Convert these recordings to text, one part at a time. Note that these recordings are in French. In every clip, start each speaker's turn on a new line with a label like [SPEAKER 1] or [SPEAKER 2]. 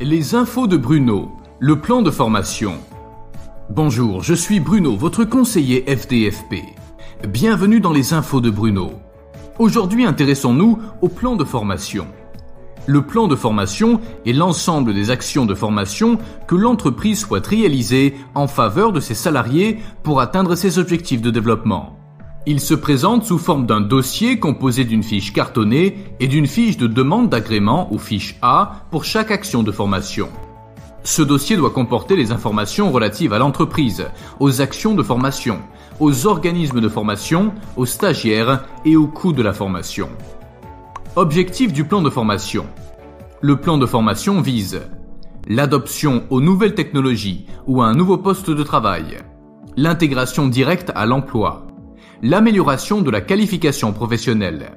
[SPEAKER 1] Les infos de Bruno, le plan de formation. Bonjour, je suis Bruno, votre conseiller FDFP. Bienvenue dans les infos de Bruno. Aujourd'hui, intéressons-nous au plan de formation. Le plan de formation est l'ensemble des actions de formation que l'entreprise souhaite réaliser en faveur de ses salariés pour atteindre ses objectifs de développement. Il se présente sous forme d'un dossier composé d'une fiche cartonnée et d'une fiche de demande d'agrément ou fiche A pour chaque action de formation. Ce dossier doit comporter les informations relatives à l'entreprise, aux actions de formation, aux organismes de formation, aux stagiaires et au coût de la formation. Objectif du plan de formation. Le plan de formation vise l'adoption aux nouvelles technologies ou à un nouveau poste de travail, l'intégration directe à l'emploi, l'amélioration de la qualification professionnelle.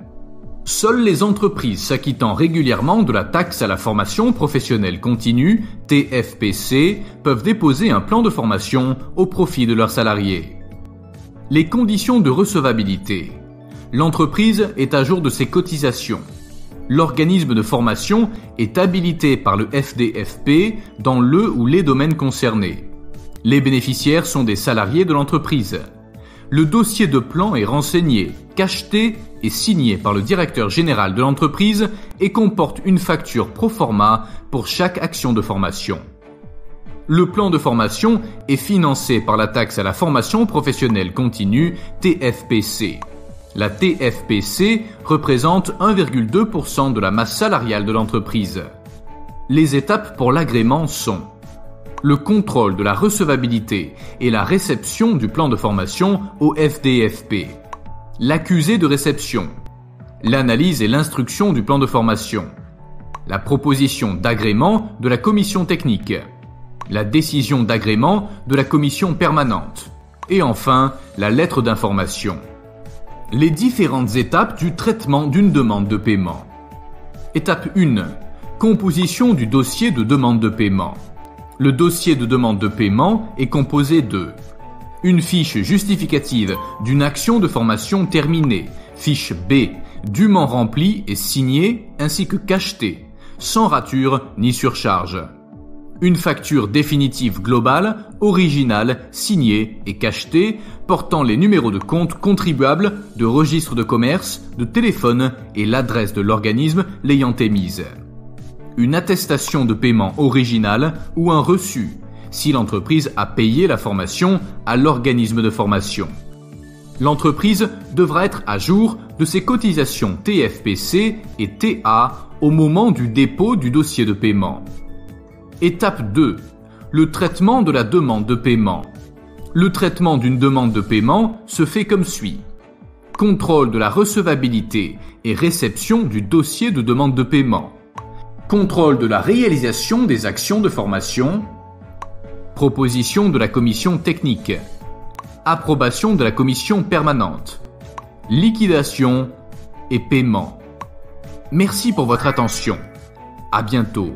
[SPEAKER 1] Seules les entreprises s'acquittant régulièrement de la taxe à la formation professionnelle continue, TFPC, peuvent déposer un plan de formation au profit de leurs salariés. Les conditions de recevabilité. L'entreprise est à jour de ses cotisations. L'organisme de formation est habilité par le FDFP dans le ou les domaines concernés. Les bénéficiaires sont des salariés de l'entreprise. Le dossier de plan est renseigné, cacheté et signé par le directeur général de l'entreprise et comporte une facture pro forma pour chaque action de formation. Le plan de formation est financé par la taxe à la formation professionnelle continue TFPC. La TFPC représente 1,2% de la masse salariale de l'entreprise. Les étapes pour l'agrément sont le contrôle de la recevabilité et la réception du plan de formation au FDFP, l'accusé de réception, l'analyse et l'instruction du plan de formation, la proposition d'agrément de la commission technique, la décision d'agrément de la commission permanente et enfin la lettre d'information. Les différentes étapes du traitement d'une demande de paiement. Étape 1. Composition du dossier de demande de paiement. Le dossier de demande de paiement est composé de une fiche justificative d'une action de formation terminée, fiche B, dûment remplie et signée ainsi que cachetée, sans rature ni surcharge. Une facture définitive globale, originale, signée et cachetée, portant les numéros de compte contribuables, de registre de commerce, de téléphone et l'adresse de l'organisme l'ayant émise. Une attestation de paiement originale ou un reçu, si l'entreprise a payé la formation à l'organisme de formation. L'entreprise devra être à jour de ses cotisations TFPC et TA au moment du dépôt du dossier de paiement. Étape 2. Le traitement de la demande de paiement. Le traitement d'une demande de paiement se fait comme suit. Contrôle de la recevabilité et réception du dossier de demande de paiement. Contrôle de la réalisation des actions de formation. Proposition de la commission technique. Approbation de la commission permanente. Liquidation et paiement. Merci pour votre attention. À bientôt.